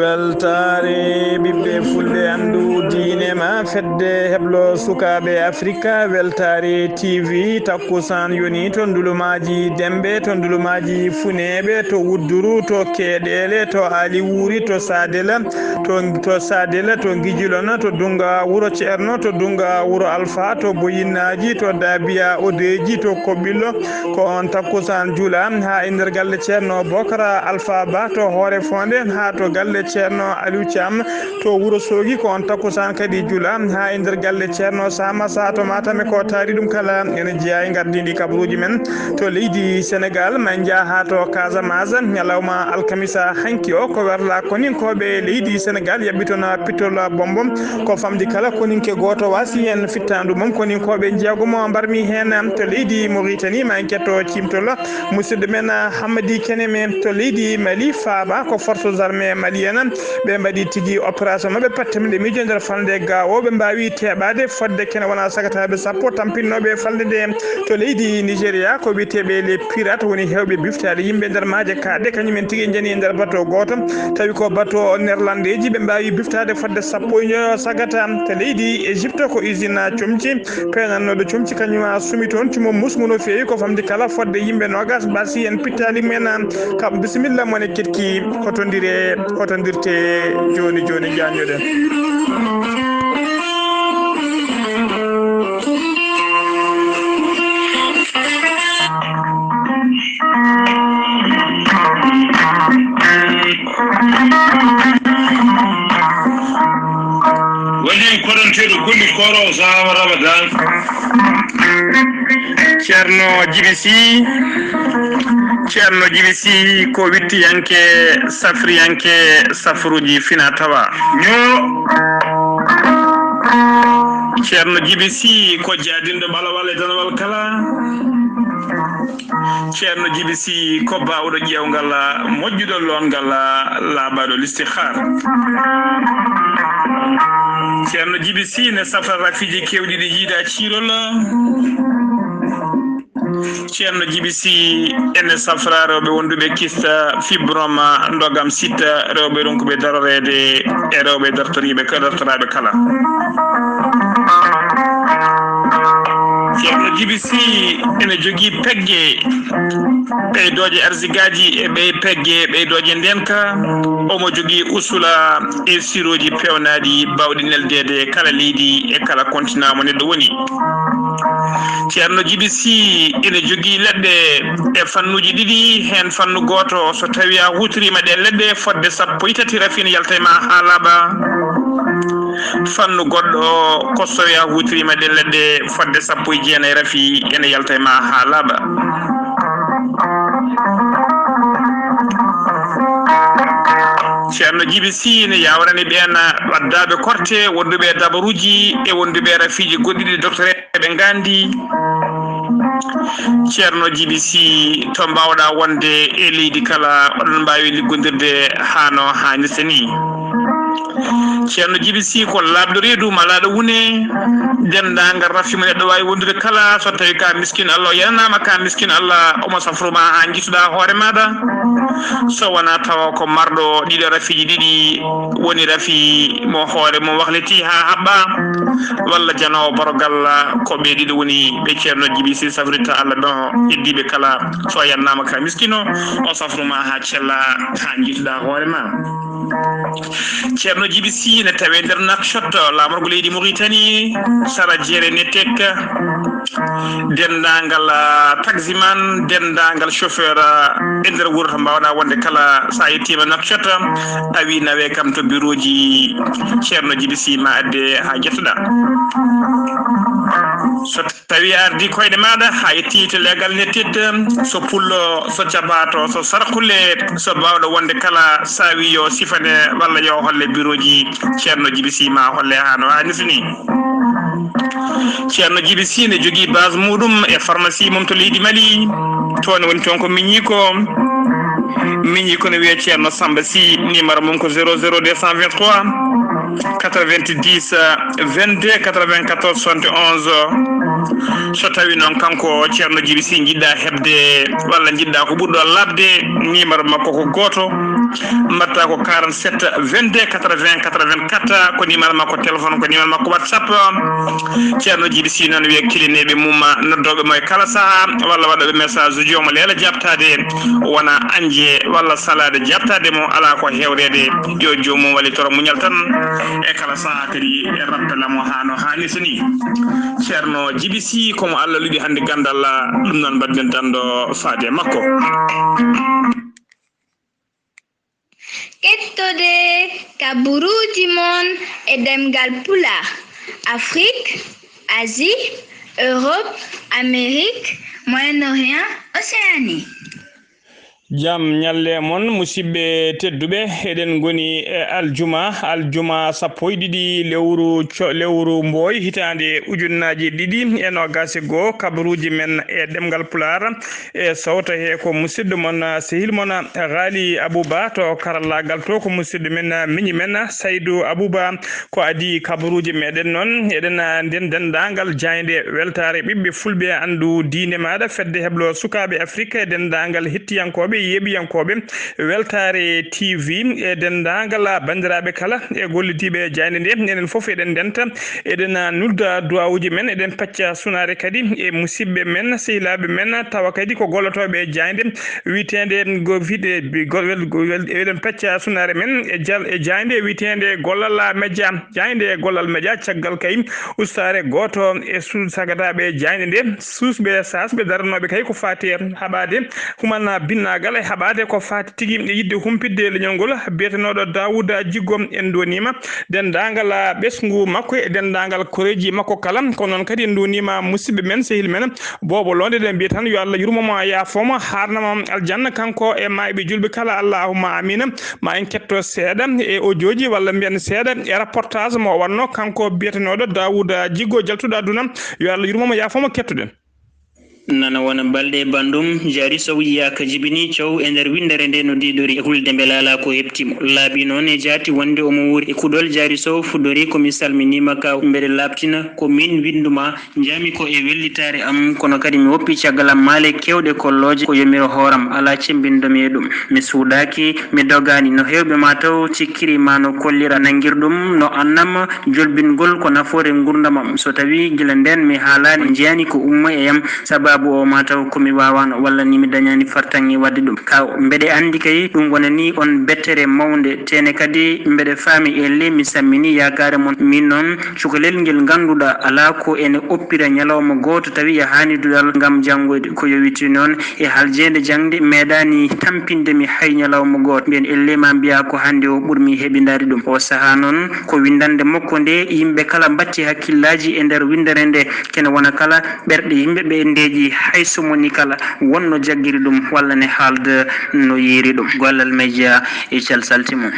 weltare ɓiɓɓe fulɓe andu diine ma fedde heblo sukaɓe africa weltare tv takkusan yoni to ndulumaji dembe to ndulumaji funeɓe to wudduru to keɗele to ali wuri to sadela to sadela to guijilona to dunga wuro ceerno to dunga wuro alpha to boyinnaji to dabiya odeji to koɓɓillo ko on takkusan juula ha e nder galle ceerno bokara alpha ba to hoore fonde ha to galle ceerno aliou thiam to wuro sogi ko on takkusan kadi juula ha e nder galle ceerno sama sa to matame ko taari ɗum kala ene jeeya e gardidi kabaruji men to leydi sénégal ma jaaha to casamance ñalawma alkamisa hanki o ko werla koninkoɓe leydi sénégal yaɓitona pittola bombom ko famdi kala koninke goto wasi hen fittandu mum koninkoɓe jeegomo mbarmi hen to leydi mauritanie ma ketto cimtolo musidɗo men hammadi keneme to leydi mali faaba ko forces armées malienne ɓe mbaɗi tigui opération mabɓe pattemde miijo nder falde gawo ɓe mbawi teɓade fodde kene wona sagataɓe sappo tampinnoɓe falde nde to leydi nigéria ko witeɓe les pirate woni hewɓe biftade yimɓe nder maaje kaɗe kañumen tigui jani e nder bateau goto tawi ko bateau néerlandeji ɓe mbawi biftade fodde sappo sagata to leydi égypte ko usine comci penannoɗo comci kañuma sumi toon cumo musgu no fewi ko famdi kala fodde yimɓe nogas basi en pittali mumen kam bisimilla mone ketki otondirte joni jañoɗen woni koɗonteɗo golli koro sawa ramadan ceerno djiby sy ko wittiyanke safriyanke safruji fina tawa ceerno djiby sy ko jaadinɗo ɓalawal e danawal kala ceerno djiby sy ko bawɗo ƴewgal moƴƴuɗo longal laaɓaɗo listihar ceerno djiby sy ne safra rafiji kewɗi ɗi jiiɗa ciirol ceerno djiby sy ene safra rewɓe wonduɓe kista fibroma ndogam sitta rewɓe ronkuɓe darorede e rewɓe dartoraɓe kala ceerno djiby sy ene jogui pegge ɓeydoje arsigaji e ɓey pegge ɓeydoje ndenka omo jogui usula e siroji pewnaɗi bawɗi neldede kala leydi e kala continent mo neɗɗo woni ceerno djiby sy ene jogui leɗɗe e fannuji ɗiɗi hen fannu goto so tawi a hutorima ɗe leɗɗe fodde sappo e tati rafine yalta e ma ha laaɓa fannu goɗɗo ko so a hutorima ɗe leɗɗe fodde sappo e jeenayyi rafi ene yalta e ma ha laaɓa ceerno djiby sy ne yawrani ɓen waddaɓe korte wonduɓe dabaruji e wonduɓe rafiji goɗɗiɗi doctoreɓe gandi ceerno djiby sy to mbawɗa wonde e leydi kala oɗon mbawi liggodirde hano hannirta ni ceerno djiby sy ko labɗo reedu malaɗo wune dendagal rafi mo neɗɗo wawi wondude kala so tawi ka miskine allah o yananama ka miskine allah omo safruma ha jituɗa hoore maɗa so wona tawa ko marɗo ɗiɗo rafiji ɗiɗi woni rafi mo hoore mo wahliti ha haɓɓa walla janowo borogal ko ɓe ɗiɗo woni ɓe ceerno djiby sy safrita allah ɗo iddiɓe kala so yannama ka miskino o safruma ha cella ha jituɗa hoore ma ceerno djiby sy ne tawe nder nakshot lamorgo leydi mauritanie sara jeere netek dendagal taximan dendagal chauffeur e nder wuuro to mbawɗa wonde kala sa yettima nakshot a wi nawe kam to bureau ji ceerno djiby sy ma adde ha jettoɗa so tawi ardi koyde maɗa ha yetti to legal nettid so pullo so cabato so sarkule so bawɗo wonde kala sawi yo sifane walla yo holle bureau ji ceerno Djiby Sy ma holle hano hannirta ni ceerno Djiby Sy ne jogui base muɗum e pharmacie mum to leydi Mali toon woni toon ko miñi ko no wiye ceerno Samba Sy numéro mum ko 00223 90 22 94 71 so tawi noon kanko ceerno Djiby Sy jiɗɗa hebde walla jiɗɗa ko ɓurɗo labde numéro makko ko goto mbatta ko 47 22 80 84 ko numéro makko téléphone ko numéro makko WhatsApp ceerno Djiby Sy noon wiye kilineɓe mum noddoɓe mo e kala saaha walla waɗoɓe message uji omo leela jabtade wona anje walla salade jabtade mo ala ko hewrede yo jomum wallitoro muñal tan e kala saaha kadi e rappelamo hano hannirta ni ceerno Djiby Sy komo Allah luɗi hande gandal ɗum noon mbaɗen tan ɗo faade makko. Kettode kaburuji mon e demgal pulaar Afrique, Asie, Europe, Amérique, Moyen-Orient, Océanie. jam nyalle mon musidɓe tedduɓe eɗen goni aljuma sappo e ɗiɗi lewru mboy hitande ujunnaji ɗiɗi e nogase goo kabaruji men e ɗemgal pular e sawta he ko musidɗo mon sehil mon Ghali Abouba to karallagal to ko musidɗo men miñi men Saydou Abouba ko adi kabaruji meɗen noon eɗen nden dendagal jayde weltare ɓiɓɓe fulɓe andu diine maɗa fedde heblo sukaɓe Afrique e dendagal hettiyankoɓe yeɓiyankoɓe weltare TV e dendagal bandiraɓe kala e gollitiɓe jayde nde enen foof eɗen denta eɗen nulda duwawuji men eɗen pacca sunare kadi e musidɓe men sehilaɓe men tawa kadi ko gollotoɓe jayde witende eɗen pacca sunare men e jayde witende gollal media jayde gollal media caggal kay ustare goto e sagataɓe jayde nde susɓe sasɓe daranoɓe kay ko fati haɓade humana binnagal e haɓade ko fati tigui e yidde humpidde leñol ngol biyetenoɗo Dawouda Djiggo en donima dendagal ɓesgu makko e dendagal koreji makko kala ko noon kadi en donima musidɓe men sehil men bobo londe ɗen mbiya tan yo Allah yurmomo yafomo harnamo aljanna kanko e mayɓe julɓe kala allahumma amina ma en ketto seeɗa e audioji walla mbiyen seeɗa e reportage mo wanno kanko biyetenoɗo Dawouda Djiggo jaltuɗo aduna yo Allah yurmomo yafomo kettuɗen nana wona balɗe bandum jari sow yiyaka jibini cow e nder windere nde no diɗori e hulde beelala ko heptimo laabi noon e jaati wonde omo wuuri e kuɗol jari sow fuɗɗori komi salminima ka mbeɗe labtina ko min winduma jami ko e wellitare am kono kadi mi woppi caggal am maale kewɗe kolloje ko yomiro hooram ala cembindomi e ɗum mi suudaki mi dogani no hewɓe ma taw cikkirima no kollira nanguirɗum no annam jolbingol ko nafoore gurdamam so tawi gila nden mi haalani jeyani ko umma e yam sababu o mataw komi wawano walla ni mi dañani fartangi wadde ɗum ka mbeɗe andi kay ɗum wonani on bettere mawde tene kadi mbeɗe faami e le mi sammini yakare mon min noon cukalel ngel ganduɗa ala ko ene oppira ñalawma goto tawi e hanidudal gam janggoyde ko yowiti noon e haljede jangde meeɗani tampinde mi hay ñalawma goto mbiyen elle ma mbiya ko hande o ɓurmi heɓidade ɗum o saaha noon ko windande makko nde yimɓe kala batti hakkillaji e nder windere nde kene wona kala ɓerɗe yimɓeɓe ndeji hayso moni kala wonno jagguiri ɗum walla ne haalde no yeeri ɗum gollal media e calsaltimum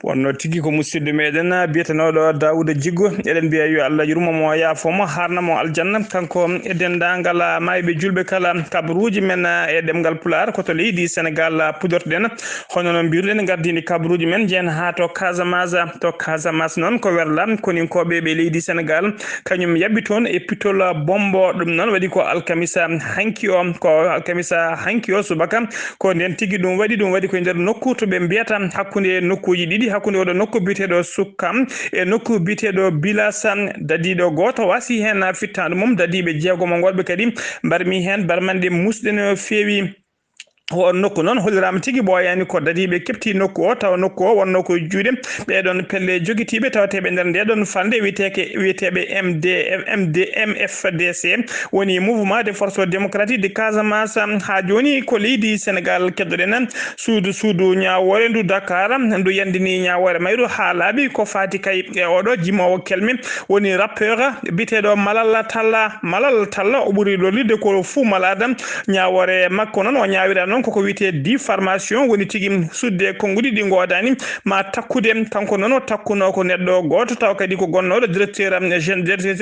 wonno tigi ko musidɗo meɗen biyetenoɗo Dawouda Djiggo eɗen mbiya yo Allah yurmomo yafomo harnamo aljanna kanko e dendagal mayɓe julɓe kala kabaruji men e ɗemgal pular koto leydi Sénégal pudortoɗen hono noon mbiruɗen gardini kabaruji men jeen ha to Casamance noon ko werla koninkoɓe ɓe leydi Sénégal kañum yabbi toon e pitol bombo ɗum noon waɗi ko alkamisa hanki o subaka ko nden tigui ɗum waɗi ko nder nokku to ɓe mbiyata hakkude nokkuji ɗiɗi hakkude oɗo nokku biteɗo Sukkam e nokku biteɗo Bilasan dadiɗo goto wasi hen fittadu mum dadiɓe jeegomo golɓe kadi mbarmi hen barmande musɗe no feewi o nokku noon hollirama tigi ɓooyani ko dadiɓe kepti nokku o taw nokku o wonno ko juuɗe ɓeɗon pelle joguitiɓe tawateɓe nder ndeɗon fande wiyeteɓe MDMFDC woni mouvement des forces démocratiques de Casamance ha joni ko leydi Sénégal keddoɗen suudu ñawore ndu Dakar ndu yandini ñawore mayru ha laaɓi ko fati kay e oɗo jimowo kelmi woni rappeur biteɗo Malal Talla o ɓuuri lolide ko fou malade ñawore makko noon o ñawira noon koko wiyete diffamation woni tigi sudde konngudi ɗi godani ma takkude kanko noon o takkuno ko neɗɗo goto taw kadi ko gonnoɗo directeur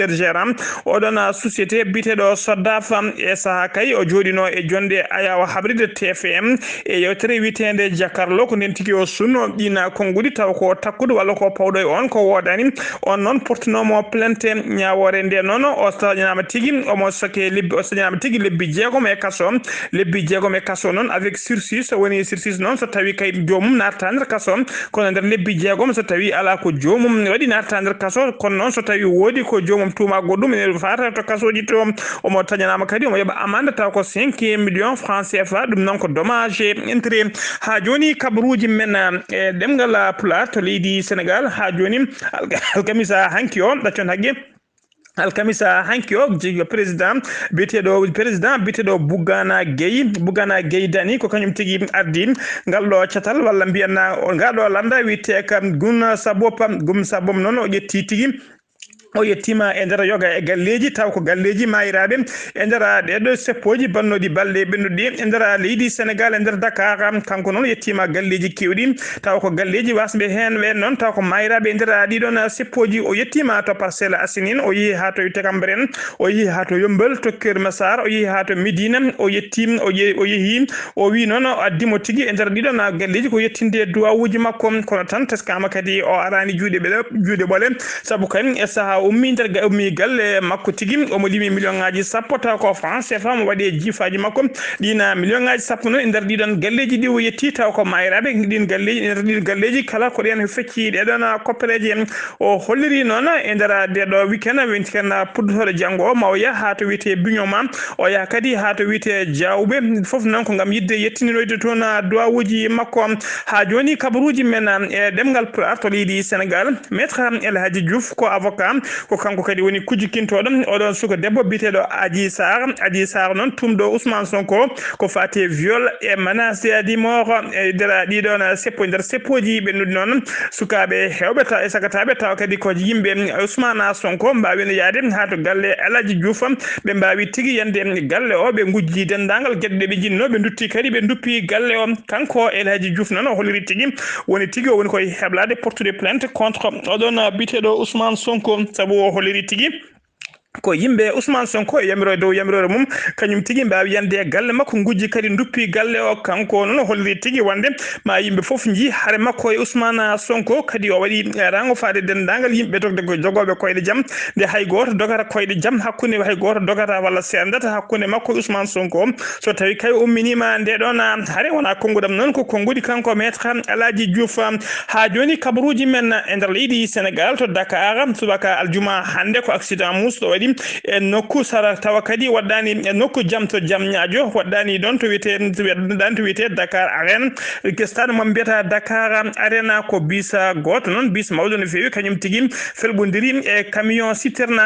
gérant oɗon société biteɗo Soddaf e saaha kay o joɗino e jonde ayawa habride TFM e yewtere witende jakarlo ko nden tigi o sunno ɗina konngudi taw ko takkude walla ko pawɗo e on ko wodani on noon portunomo plainte ñawore nde noon o sañama tigi omo soke lebbi o sañama tigi lebbi jeegom e kaso noon avec sursis woni sursis noon so tawi kay jomum natta nder kaso kono nder lebbi jeegom so tawi ala ko jomum waɗi natta nder kaso kono noon so tawi woodi ko jomum tuma goɗɗum ene fata to kasoji to omo tañanama kadi omo yoɓa amande taw ko 5 millions francs CFA ɗum noon ko dommage intérêt ha joni kabaruji men e ɗemgal Pulaar to leydi Sénégal ha joni alkamisa hanki o ɗaccon haqqe alkamisa hanki o président biteɗo Bougana Gueye Dany ko kañum tigi ardi ngalɗo catal walla mbiyanna ngaɗo landa wiyete kam Gum Sabom noon o ƴetti tigi o yettima e nder yoga e galleji taw ko galleji mayiraɓe e nder ɗeɗo seppoji bannoɗi balɗe ɓennuɗi e nder leydi Sénégal e nder Dakar kanko noon yettima galleji kewɗi taw ko galleji wasɓe hen ɓen noon taw ko mayiraɓe e nder ɗiɗon seppoji o yettima to Parcelles Assainies o yeehi ha to Cambérène o yeehi ha to Yeumbeul to Keur Massar o yeehi ha to Médina o yeehi o wi noon o addimo tigui e nder ɗiɗon galleji ko yettinde duwawuji makko kono tan teskama kadi o arani juuɗe ɓole saabu kadi e saaha ummi galle makko tigi omo limi million ngaji 10 taw ko francs CFA mo waɗi e jifaji makko ɗina million ngaji 10 noon e nder ɗiɗon galleji ɗi o yetti taw ko mayiraɓe ɗin galleji kala ko ɗen fecci ɗeɗon koppereji en o holliri noon e nder ɗeɗo weekend puɗɗotore janggo o ma o yaha ha to wiyete Bignoma o yaha kadi ha to wiyete Diawɓe foof noon ko gam yidde yettiniroyde toon duwawuji makko ha joni kabaruji men e ɗemgal Pulaar to leydi Sénégal maître El Hadji Diouf ko avocat ko kanko kadi woni kujjukintoɗo oɗon suka debbo biteɗo Adji Sarr noon tumɗo Ousmane Sonko ko fati viol e menace de mort e nder ɗiɗon seppoji ɓennuɗi noon sukaɓe hewɓe taw e sagataɓe taw kadi ko yimɓe Ousmane Sonko mbawino yaade ha to galle El Hadji Diouf ɓe mbawi tigui yande galle o ɓe gujji dendagal gueɗe ɓe jinno ɓe dutti kadi ɓe duppi galle o kanko El Hadji Diouf noon o holliri tigui woni koye heblade portude plainte contre oɗon biteɗo Ousmane Sonko sabu o holliri tigui ko yimɓe Ousmane Sonko e yamirore dow yamirore mum kañum tigi mbawi yande e galle makko gujji kadi duppi galle o kanko noon holliri tigi wonde ma yimɓe foof jii haare makko e Ousmane Sonko kadi o waɗi rango fade dendagal yimɓe jogoɓe koyɗe jaam nde hay goto dogata koyɗe jaam hakkude hay goto dogata walla serdata hakkude makko e Ousmane Sonko so tawi kay umminima nde ɗon haare wona konngudam noon ko konngudi kanko maître El Hadji Diouf ha joni kabaruji men e nder leydi Sénégal to Dakar subaka aljuma hande ko accident musɗo waɗi e nokku sara tawa kadi waɗɗani e nokku jam to jam ñaajo waɗɗani ɗon to wiyete Dakar Arena stade mo mbiyata Dakar Arena ko bis goto noon bis mawɗo no fewi kañum tigui felɓodiri e camion citerne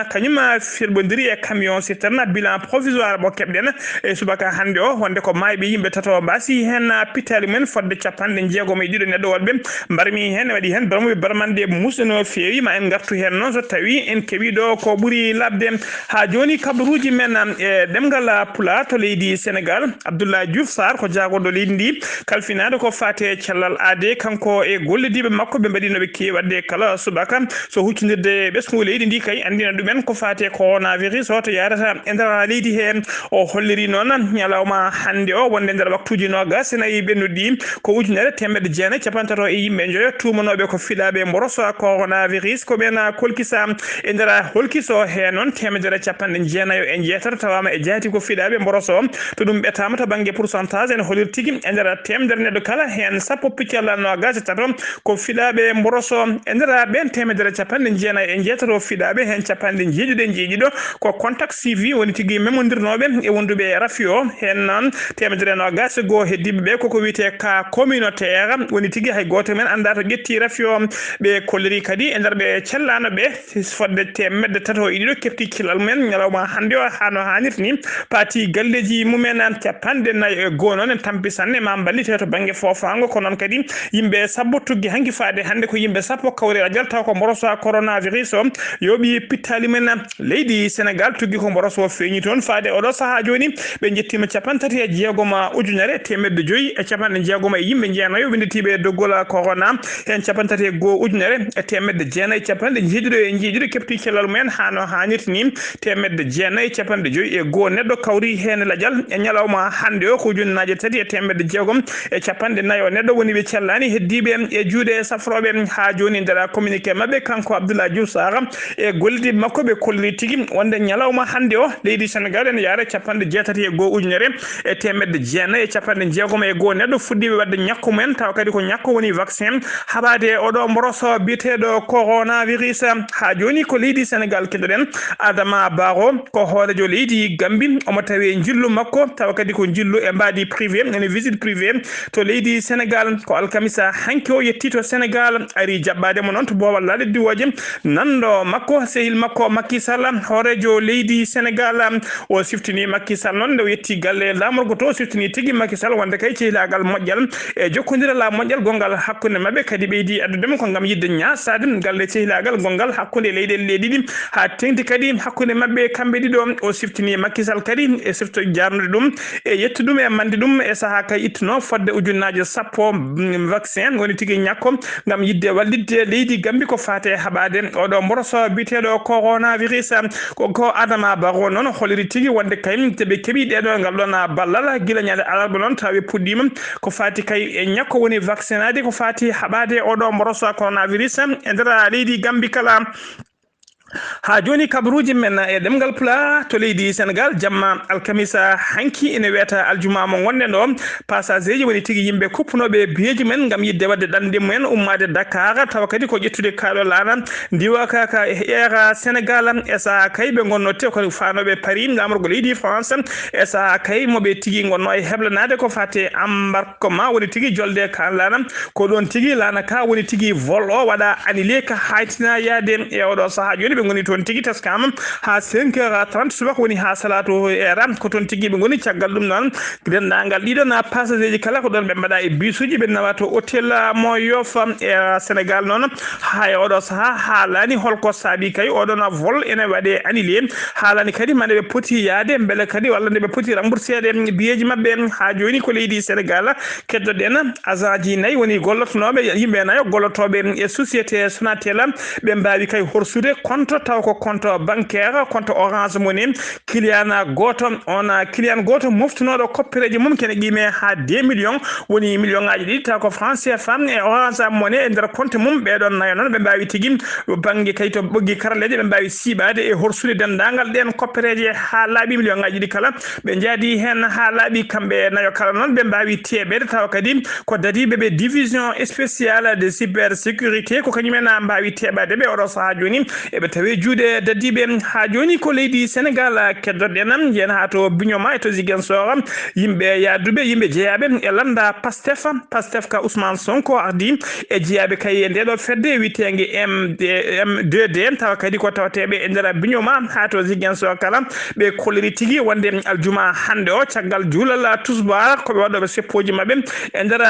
bilan provisoire mo keɓɗen e subaka hande o wonde ko mayɓe yimɓe tato mbasi hen pitali men fodde 60 neɗɗo woɗɓe mbarmi hen waɗi hen barmuɓe barmande musɗe no fewi ma en gartu hen noon so tawi en keewi ɗo ko ɓuuri labde ha joni kabaruji men e ɗemgal Pulaar to leydi Sénégal Abdoulaye Diouf Sarr ko jagoɗo leydi ndi kalfinade ko fate cellal aade kanko e gollediɓe makko ɓe mbaɗinoɓe kewi wadde kala subaka so huccodirde ɓesgu leydi ndi kay andina ɗumen ko fate coronavirus o to yarata e nder leydi he o holliri noon ñalawma hande o wonde nder waktuji 29 ɓennuɗi ko ujunere 1950 e yimɓe joyo tumanoɓe ko fiɗaɓe mboroso coronavirus ko ɓen kolkisa e nder holkiso he noon temedere capanɗe jeenayo e jeetata tawama e jaati ko fiɗaɓe mboroso to ɗum ɓetama to banggue pourcentage ene holir tigui e nder temedere neɗɗo kala hen sappo piccalla nogas e tato ko fiɗaɓe mboroso e nder ɓen temedere capanɗe jeenayo e jeetato fiɗaɓe hen capanɗe jeeɗiɗo ko contact CV woni tigui memodirnoɓe e wonduɓe rafi o hen noon temedere nogas e goho heddiɓeɓe koko wiyete ka communautaire woni tigui hay goto men anda to ƴetti rafi o ɓe kolliri kadi e nder ɓe cellano ɓe fodde temedde tato e ɗiɗo kefti kilal mumen ñalawma hande o hano hannirta ni paati galleji mumen capanɗe nayyi e goho noon en tampi sanne ma ballite to banggue fofango ko noon kadi yimɓe sappo tugui hanki faade hande ko yimɓe sappo kawri radial taw ko mborosa coronavirus o yooɓi pittali men leydi Sénégal tugui ko mboroso feeñi toon faade oɗo saaha joni ɓe jettima capantati e jeegoma ujunere temedde joyyi e capanɗe jeegoma e yimɓe jeenayo winditiɓe doggol corona hen capantati e goho ujunere e temedde jeenayyi capanɗe jeeɗiɗo e jeeɗiɗo kefti kellal mumen hano hannirta ni temedde jeenayyi capanɗe joyyi e goho neɗɗo kawri hen ladial e ñalawma hande o ko ujunnaje tati e temedde jeegom e capanɗe nayyi o neɗɗo woni ɓe cellani heddiɓe e juuɗe safroɓe ha joni nder communiqué mabɓe kanko Abdoulaye Diouf Sarr e gollidiɓe makko ɓe kolliri tigui wonde ñalawma hande o leydi Sénégal ene yaara capanɗe jeetati e goho ujunere e temedde jeenayyi e capanɗe jeegom e goho neɗɗo fuɗɗiɓe wadde ñakku mumen taw kadi ko ñakku woni vaccin haɓade oɗo mboroso biteɗo coronavirus ha joni ko leydi Sénégal keɗoɗen Adama Barrow ko hoorejo leydi Gambie omo tawi jillu makko tawa kadi ko jillu e mbadi privé ene visite privé to leydi Sénégal ko alkamisa hanki o yetti to Sénégal ari jaɓɓademo noon to bowal diwoje nando makko sehil makko Macky Sall hoorejo leydi Sénégal o siftini Macky Sall noon nde yetti galle lamorgo to siftini tigui Macky Sall wonde kay cehilagal moƴƴal e jokkodirala moƴƴal gongal hakkude mabɓe kadi ɓeydi addudemo ko gam yidde ñasade galle cehilagal gongal hakkude leyɗele ɗiɗi ha tengti kadi hakkude mabɓe kamɓe ɗiɗo o siftini Macky Sall kadi e sifto jarnude ɗum e yettu ɗum e mande ɗum e saaha kay ittuno fodde ujunnaje sappo vaccin woni tigui ñakko gam yidde wallidde leydi Gambie ko fate haɓade oɗo mboroso biteɗo coronavirus ko Adama Barrow noon holiri tigui wonde kay teɓe keeɓi ɗeɗo ngal ɗon ballal guila ñande alarba noon tawi puɗɗima ko fati kay e ñakko woni vaccin ade ko fati haɓade oɗo mboroso coronavirus e nder leydi Gambie kala ha joni kabaruji men e ɗemgal pula to leydi Sénégal jamma alkamisa hanki ene wiyata aljuma mo gonɗen ɗo passager ji woni tigui yimɓe kuppunoɓe biyeji men gam yidde wadde ɗanɗe mumen ummade Dakar tawa kadi ko ƴettude kaɗo lana ndiwa kaka Air Sénégal e saaha kay ɓe gonnotte ko fanoɓe Paris lamorgo leydi France e saaha kay moɓe tigui gonno e heblanade ko fate embarquement woni tigui jolde kan lana ko ɗon tigui lana ka woni tigui vol o waɗa annulé ka haytina yaade e oɗo saaha joni ɓe goni toon tigui teskama ha 5h30 subaka woni ha salatu era ko toon tigui ɓe goni caggal ɗum noon dendagal ɗiɗon passager ji kala ko ɗon ɓe mbaɗa e bisuji ɓe nawa to hôtel mo Yoff e Sénégal noon ha e oɗo saaha haalani holko saabi kay oɗon vol ene waɗe annulé haalani kadi mande ɓe poti yaade beele kadi walla nde ɓe poti remboursede biyeji mabɓe ha joni ko leydi Sénégal keddoɗen agent ji nayyi woni gollotonoɓe yimɓe nayyo gollotoɓe e société Sonatel ɓe mbawi kay horsude compte taw ko compte bancaire compte Orange Money client goto on client goto moftunoɗo koppereji mum kene qime ha 2 millions woni million ngaji ɗiɗi taw ko franc CFA e Orange Money e nder compte mum ɓeɗon nayo noon ɓe mbawi tigui banggue kay to ɓoggi karaleje ɓe mbawi siɓade e horsude dendagal ɗen koppereje ha laaɓi million ngaji ɗiɗi kala ɓe jaadi hen ha laaɓi kamɓe nayo kala noon ɓe mbawi teɓede tawa kadi ko dadiɓe ɓe division spéciale de cybersécurité ko kañumen mbawi teɓade ɓe oɗo saaha joni eɓe tawi juuɗe dadiɓe ha joni ko leydi Sénégal keddoɗen yen ha to Bignoma e to Ziguinchor yimɓe yaduɓe yimɓe jeeyaɓe e landa Pastef ka Ousmane Sonko ardi e jeeyaɓe kay e ndeɗo fedde witege M2D tawa kadi ko tawateɓe e nder Bignoma ha to Ziguinchor kala ɓe kolliri tigui wonde aljuma hande o caggal juulal tusbar koɓe waɗoɓe seppoji mabɓe e nder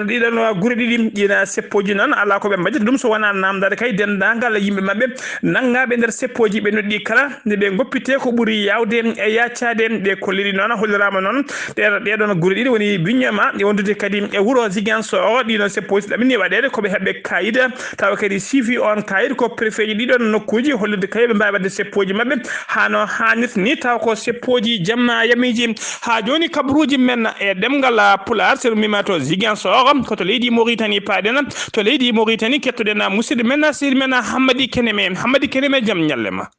ɗiɗon guure ɗiɗi ɗina seppoji noon ala koɓe mbaɗita ɗum so wona namdade kay dendagal yimɓe mabɓe nangaɓe nder seppoji ɓe nodɗi kala nde ɓe goppite ko ɓuuri yawde e yaccade ɓe kolliri noon hollirama noon ɗeɗon guure ɗiɗi woni Bignoma e wondude kadi e wuuro Ziguinchor ɗiɗon seppoji ɗamini waɗede koɓe heɓɓe kayida tawa kadi sifi on kayit ko préfet ji ɗiɗon nokkuji hollirde kay ɓe mbawi wadde seppoji mabɓe hano hannirta ni taw ko seppoji jamma yamiji ha joni kabaruji men e ɗemgal Pulaar so mima to Ziguinchor koto leydi Mauritanie paɗen to leydi Mauritanie kettoɗen musidɗo men sehil men Hammady Keneme jam ñallema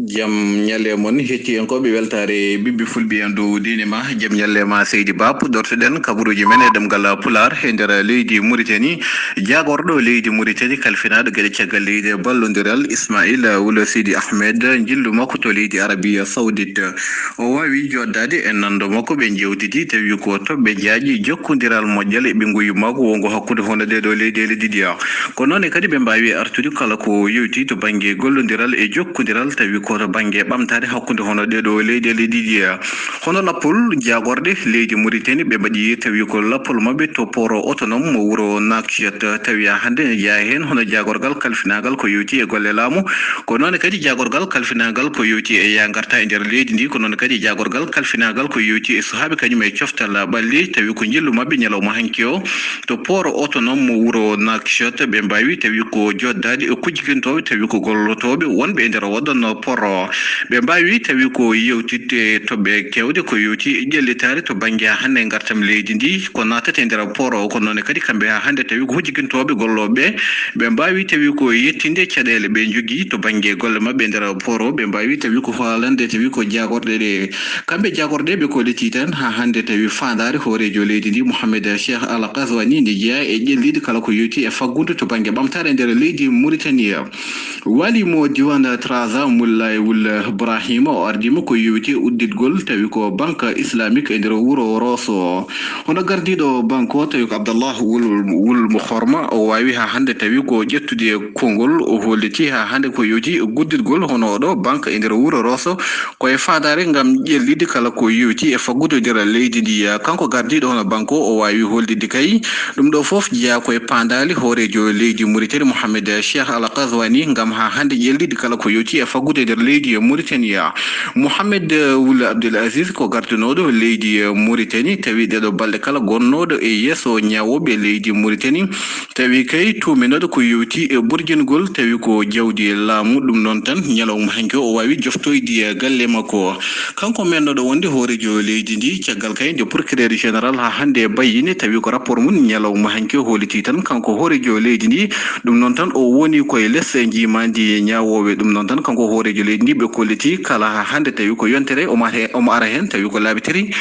jam ñalle mon hetti en ko be weltare bibbi fulbi andu dine ma jam ñalle ma Seydi Bap dortoden kaburuji men e demgal pular e nder leydi Mauritanie jagordo leydi Mauritanie kalfinado gade ciagal leydi ballodiral Ismail wala Sidi Ahmed jillu makko to leydi Arabia Saoudite o wawi joddade en nando makko be jewtidi tawi ko to be jaaji jokkondiral mojjal e be nguyu makko wongo hakkude honde do leydi Didia ko non e kadi be mbawi artude kala ko yewti to bangi gollodiral e jokkondiral tawi ko to bangi bamtade hakkude hono do leydi Didia hono lapol jagorde leydi Mauritanie be badi tawi ko lapol mabbe to poro autonome mo wuro Nouakchott tawi hande hen hono jagorgal kalfinagal ko yewti e golle laamu ko non kadi jagorgal kalfinagal ko yewti e yangarta e nder leydi ndi ko non kadi jagorgal kalfinagal ko yewti e sahabe kanyum e coftal balli tawi ko jillu mabbe nyalawma hanki o to poro autonome mo wuro Nouakchott be mbawi tawi ko joddade e kujikintobe tawi ko gollotobe wonbe e nder wadon poro be mbawi tawi ko yewtite to be kewde ko yewti jellitare to bangi hande gartam leydi ndi ko natata e nder poro ko non kadi kambe hande tawi ko kujikintobe gollobe be mbawi tawi ko yettinde cadele be jogi to bangi golle mabbe e nder poro be mbawi tawi ko falande tawi ko jagorde de kambe jagorde be ko leti tan ha hande tawi fandare horejo leydi ndi Mohamed Cheikh Al Qazwani ndi jeya e jellide kala ko yewti e faggude to bangi bamtare nder leydi Mauritanie wali mo diwana traza mullay wul Ibrahim o ardimo ko yewti uddidgol tawi ko banque islamique e nder wuro Rosso hono gardido banko tawi ko Abdallah wul Mukhorma o wawi ha hande tawi ko jettude kongol o holliti ha hande ko yewti guddidgol hono do banque e nder wuro Rosso ko e fadare ngam jellide kala ko yewti e faggude nder leydi ndi kanko gardido hono banko o wawi hollide kay dum do fof jiya ko e pandali horejo leydi Mauritanie Mohamed Cheikh Al Qazwani ngam ha hande jellide kala ko yewti e faggude nder leydi Mauritanie Mohamed Wul Abdul Aziz ko gardinodo leydi Mauritanie tawi dedo balde kala gonnodo e yeso nyawobe leydi Mauritanie tawi kay tuminodo ko yewti e burgingol tawi ko jawdi laamu dum non tan nyalawma hanke o wawi joftoydi galle makko kanko mennodo wonde horejo leydi ndi ciagal kay de procureur général ha hande bayini tawi ko rapport mun nyalawma hanke holiti tan kanko horejo leydi ndi dum non tan o woni koy lesse jimandi nyawobe dum non tan kanko horejo leydi ndi be kolliti kala ha hande tawi ko yontere o ara hen tawi ko labitiri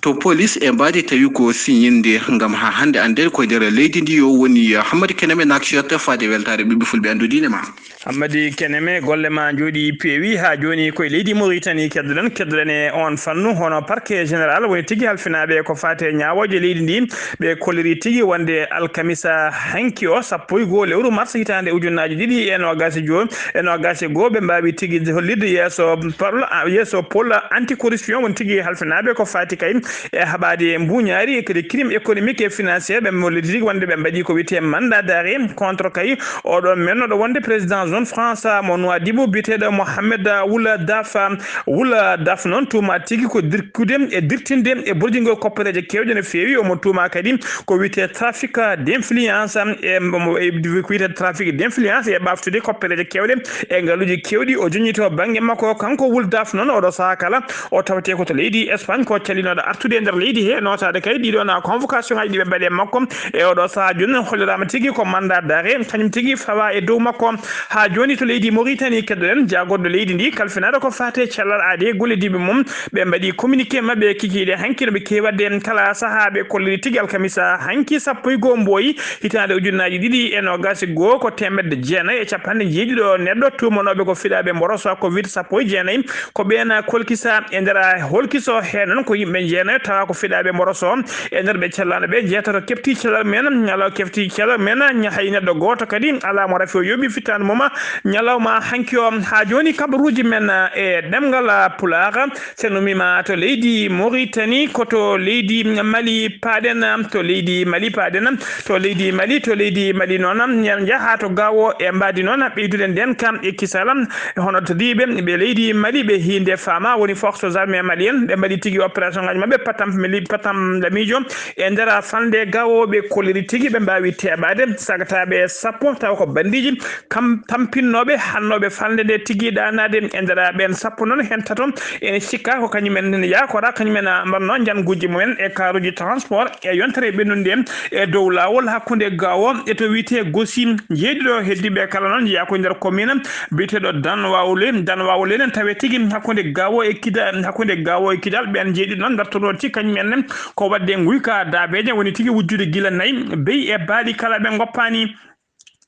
to police e mbadi tawi ko signinde ngam ha hande ande ko der leydi ndi yo woni Hamadi Keneme Nouakchott faade weltare bibbi fulbe andu dine ma Hamadi Keneme golle ma jodi pewi ha joni koy leydi Mauritanie keddulen e on fannu hono parquet général woni tigi halfinabe ko fate nyaawoje leydi ndi be kolliri tigi wonde alkamisa hanki o sappo e go lewru mars hitande ujunnaji didi e no gasi jo e no gasi go be mbawi tigi hollide yeso pol anti corruption woni tigi halfinabe ko fati kay e habade mbuñaari e crime économique et financier be mollidi tigi wonde be mbadi ko wiete mandat d'arrêt contre kay o do menno do wonde président zone France mo Nouadhibou bitedo Mohamed Wula Daf non tuma tigi ko dirkude e dirtinde e burjingo koppareje kewde ne fewi o mo tuma kadi ko wiete trafic d'influence e wiete trafic d'influence e baftude koppareje kewde e ngaluji kewdi o jonito bange makko kanko Wula Daf non o do sakala o tawte ko to leydi Espagne ko calino do artude nder leydi he notade kay di do na convocation haji be bade makko e o do sa joni hollirama tigi ko mandat d'arrêt kanyum tigi fawa e dow makko ha joni to leydi Mauritanie kedden jagordo leydi ndi kalfinado ko fate cellal ade goledibe mum be mbadi communiqué mabbe kikide hankino be kewade kala sahabe kolliri tigi alkamisa hanki sappo e go mboyi hitande ujunnaji didi e no gasi go ko temedde jeena e capande jeedi do neddo tumonobe ko fidabe mboroso covid sappo e jeena ko bena kolkisa e ndera holkiso henon ko yimbe jeena tawa ko fidabe mboroso e nder be cellano be jeetato kefti cellal men nyalo kefti cellal men nyahay neddo goto kadi ala mo rafi yobi fitande moma nyalawma hanki o ha joni kabaruji men e demgal pulaar senumima to leydi Mauritanie koto leydi Mali paden to leydi Mali paden to leydi Mali non jaha to gawo e mbadi non beydude den kam e kisalam hono to dibe be leydi Mali be hinde fama woni forces armées maliennes be mbadi tigi opération ngaji mabbe patam lamijo e ndera fande gawo be kolliri tigi be mbawi tebade sagatabe sappo taw ko bandiji kam tampinnoɓe hannoɓe falde nde tigui ɗanade e nder ɓen sappo noon hen tato ene cikka ko kañumen yakora kañumen mbarno janguji mumen e karuji transport e yontere ɓennude e dow lawol hakkude gawo e to wiite Gossi jeeɗiɗo heddiɓe kala noon jeeya ko nder commune biteɗo dan wawle nen tawe tigui hakkude gawo e kidal ɓen jeeɗiɗo noon dartono ti kañumen ko wadde guyka dabeje woni tigui wujjude guila nayyi beyi e baaɗi kala ɓe goppani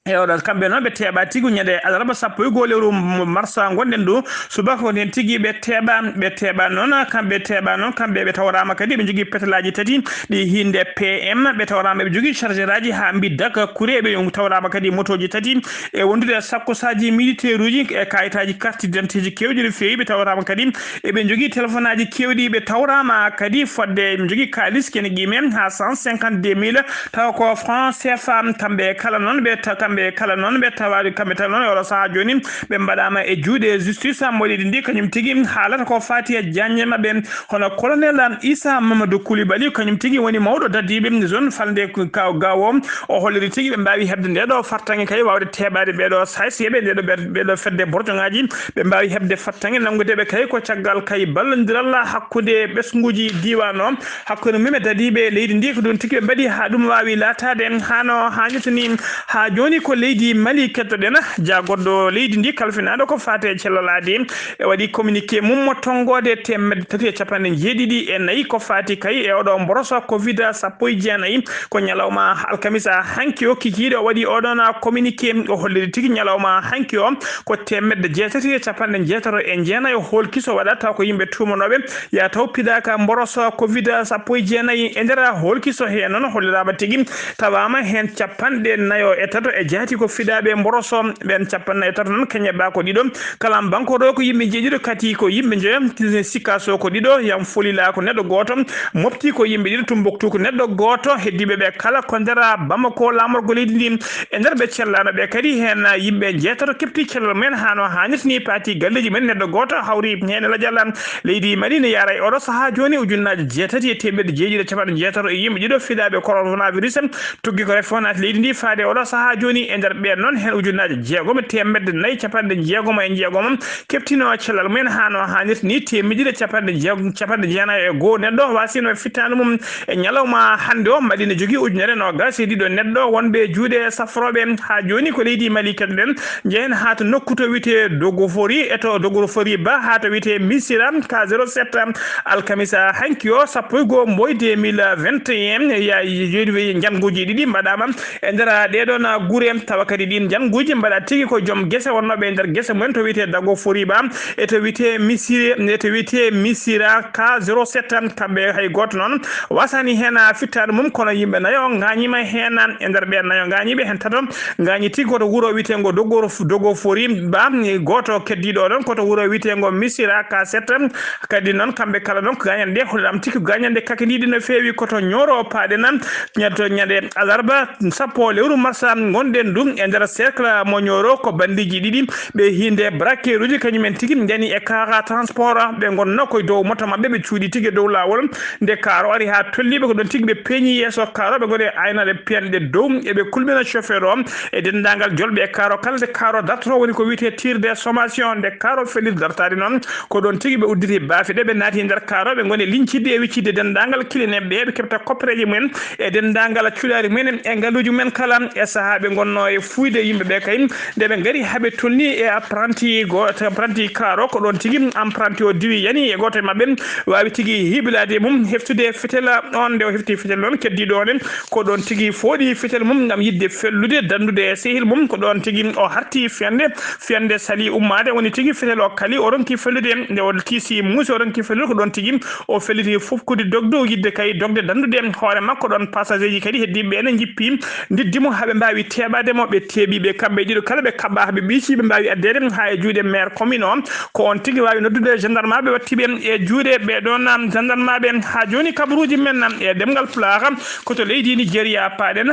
e oɗon kamɓe noon ɓe teeɓa tigui ñande alarba 1 lewru mars gonɗen ɗo subaka ko nden tigui ɓe teeɓa noon kamɓe ɓe tawrama kadi ɓe jogui pétalaji tati ɗi hinde PM ɓe tawrama ɓe jogui chargeur aji ha biddak kuure ɓe tawrama kadi motoji tati e wondude sakkosaji militaire uji e kayitaji carte d'identité ji kewɗi no fewi ɓe tawrama kadi eɓe jogui téléphone aji kewɗi ɓe tawrama kadi fodde ɓe jogui kalis kene guimen ha 152 000 taw ko franc CFA kamɓe kala noon ɓe tawari kamɓe tan noon oɗo saaha joni ɓe mbaɗama e juuɗe justice moɗiɗi ndi kañum tigui haalata ko fati e jagne mabɓe hono colonel Issa Mamadou Coulibaly kañum tigui woni mawɗo dadiɓe zone falde gawo o holliri tigui ɓe mbawi hebde ndeɗo fartangue kay wawde teɓade ɓeɗo sayseɓe ɓeɗo fedde borjoŋaji ɓe mbawi hebde fattangue nangudeɓe kay ko caggal kay ballodiral hakkude ɓesguji diwan o hakkude mumen dadiɓe leydi ndi ko ɗum tigui ɓe mbaɗi ha ɗum wawi latade hano hannirtani ha joni ko leydi Mali kettoɗen jagorɗo leydi ndi kalfinaɗo ko fate cellolade e waɗi communiqué mum tongode 354 ko fati kay e oɗo mboroso covid 19 ko ñalawma alkamisa hanki o kikiɗo waɗi oɗon communiqué o holliri tigui ñalawma hanki o ko 369 holkiso waɗa taw ko yimɓe tumanoɓe ya taw pidaka mboroso covid 19 e nder holkiso he noon hollirama tigui tawama hen 54 e jaati ko fiɗaɓe mboroso ɓen 54 noon kañeɓa ko ɗiɗo kala banque ɗo ko yimɓe jeeɗiɗo kati ko yimɓe joyam sikkaso ko ɗiɗo yam folila ko neɗɗo goto mofti ko yimɓe ɗiɗo Tumbuktu ko neɗɗo goto heddiɓe ɓe kala ko nder Bamako lamorgo leydi ndi e nder ɓe cellano ɓe kadi hen yimɓe jeetato kepti cellal mumen hano hannirtini pati galleji men neɗɗo goto hawri hen ladial leydi Mali ne yara e oɗo saaha joni ujunnaje 6,790 e yimɓe ɗiɗo fiɗaɓe coronavirus tuggi ko ref fonati leydi ndi faade oɗo saaha joni e nder ɓen noon hen ujunnaje 6,490 keftino cellal mumen hano hannirtini 1,991 neɗɗo wasino fittanu mum e ñalawma hande o mbaɗi ne jogui ujunere no gasi ɗiɗo neɗɗo wonɓe juuɗe safroɓe ha joni ko leydi Mali kedden jehen ha to nokku to wiite Dogofori e to Dogofori ba ha to wiite Missira ka 07 alkamisa hanki o 1 mboy 2021 ya joni janguji ɗiɗi mbaɗama e nder ɗeɗon guure tawa kadi ɗin janguji mbaɗa tigui ko joom guese wonnoɓe e nder guese mumen to wiite Dagofori ba e to wiite Missira ka 07 kamɓe hay goto noon wasani hen fittade mum kono yimɓe nayo gañima hen e nder ɓen nayo gañiɓe hen tato gañi tigui koto wuuro wiitego Dogofori ba goto keddiɗo ɗon koto wuuro wiitego Missira ka 7 kadi noon kamɓe kala noon ko gañande holɗam tigui gañande kakadiɗi no fewi koto ñoro paɗen ñande alarba 1 lewru mars gonɗen ɗum e nder cercle mo ñoro ko bandiji ɗiɗi ɓe hinde braqueur uji kañumen tigui dani e car transport ɓe gonno koye dow moto mabɓe ɓe cuuɗi tigui dow lawol nde karo ari ha tolliɓe ko ɗon tigui ɓe peeñi yesso karo ɓe goni aynade piyanɗe dow eɓe kulmina chauffeur o e dendagal jolɓe e karo kala nde karo dartoto woni ko wiite tir de sommation nde karo fellir dartade noon ko ɗon tigui ɓe udditi baafe ɗe ɓe naati nder karo ɓe goni lincide e wiccidde dendagal kilineɓe ɓe keɓta koppereji mumen e dendagal cuɗari mumen e ngaluji mumen kala e saaha ɓe gonno e fuyde yimɓeɓe kay nde ɓe gaari haaɓe tolni e apprenti karo ko ɗon tigui apprenti o diwi yani e goto e mabɓe wawi tigui hiɓilade mum heftude fetel on nde o hefti fetel noon keddiɗo on ko ɗon tigui fooɗi fetel mum gam yidde fellude dandude e sehil mum ko ɗon tigui o harti fiyande sali ummade woni tigui fetel o kali o ronki fellude nde o kiisi muusi o ronki fellude ko ɗon tigui o felliti fofkude dogde yidde kay dogde dandude hoore makko ɗon passager ji kadi heddiɓe ene jippi diddimo haaɓe mbawi teɓademo ɓe teeɓiɓe kamɓe ɗiɗo kala ɓe kaɓɓa haaɓe ɓiici ɓe mbawi addede ha e juuɗe maire commune o ko on tigui wawi noddude gendarme ɓe wattiɓe e juuɗe ɓeɗon gendarme ɓe ha joni kabaruji men e ɗemgal Pulaar koto leydi Nigéria paɗen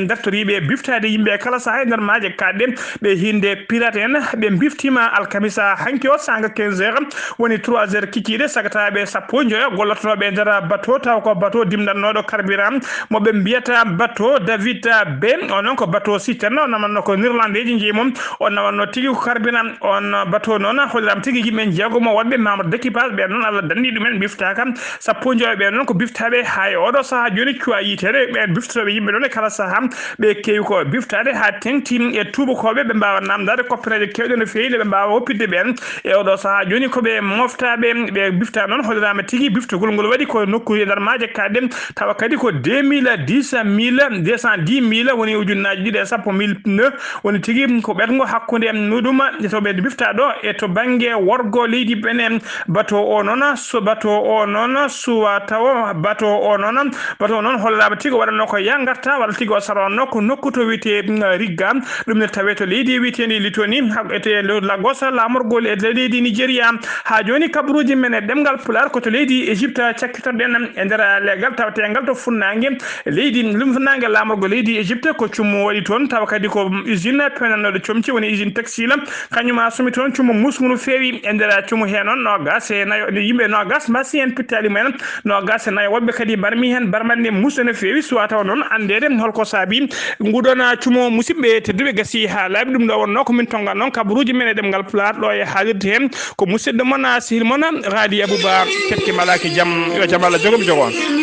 dartoriɓe biftade yimɓe kala saaha e nder maaje kaɗɗe ɓe hinde pirate en ɓe biftima alkamisa hanki o sanga 15 heures woni 3 heures kikiɗe sagataɓe sappo joyo gollotoɓe nder bateau taw ko bateau dimɗannoɗo carburant moɓe mbiyata bateau David B onon ko bateau citerne on namanno ko nirlandeji jeemum on nawanno tigi ko carburant on bateau noon holliram tigi yimɓe jeegomo wadɓe membre d' équipage ɓe noon Allah danndi ɗumen biftaka sappo joyi ɓe noon ko biftaɓe ha e oɗo saaha joni cuwa yitede ɓe biftoɓe yimɓe noon e kala saaha ɓe kewi ko biftade ha tengti e tubakoɓe ɓe mbawa namdade koppereje kewɗe no fewi ɓe mbawa woppidde ɓen e oɗo saaha joni koɓe moftaɓe ɓe bifta noon hollirama tigui biftogol ngol waɗi ko nokku e nder maaje kaɗen tawa kadi ko 210 woni ujunnaji ɗiɗi e sappo 1009 woni tigui ko ɓetgo hakkude muɗum toɓe bifta ɗo e to banggue worgo leydi benen bateau o noon so bateau o noon suwa taw bateau o noon hollirama tigui waɗanno ko yangarta walla tigui o saronno ko nokku to wiyete rigga ɗum ne tawe to leydi wiyetedi Litoni ete Lagos lamorgol e leydi Nigéria ha joni kabaruji men e ɗemgal Pulaar ko to leydi Égypte cakkitorɗen e nder legal tawategal to funnague leydi ɗum funnague lamorgol leydi Égypte ko cummo waɗi toon tawa kadi ko usine penanoɗo comci woni usine textile kañuma sumi toon cummo musgu no fewi e nder cummo he noon nogas e nayo yimɓe nogas mbasi hen pittali mumen nogas e nayo woɓɓe kadi barmi hen barmanɗe musɗe no fewi suwa taw noon andede holko saabi nguɗon cumo musidɓe tedduɓe gasi ha laaɓi ɗum ɗo wonno ko min tonga noon kabaruji men e ɗemgal Pulaar ɗo e haalirde hen ko musidɗo moon sehil moon Radi Abouba Ketke Malaki jaam yo jaam Allah jogomi jogo on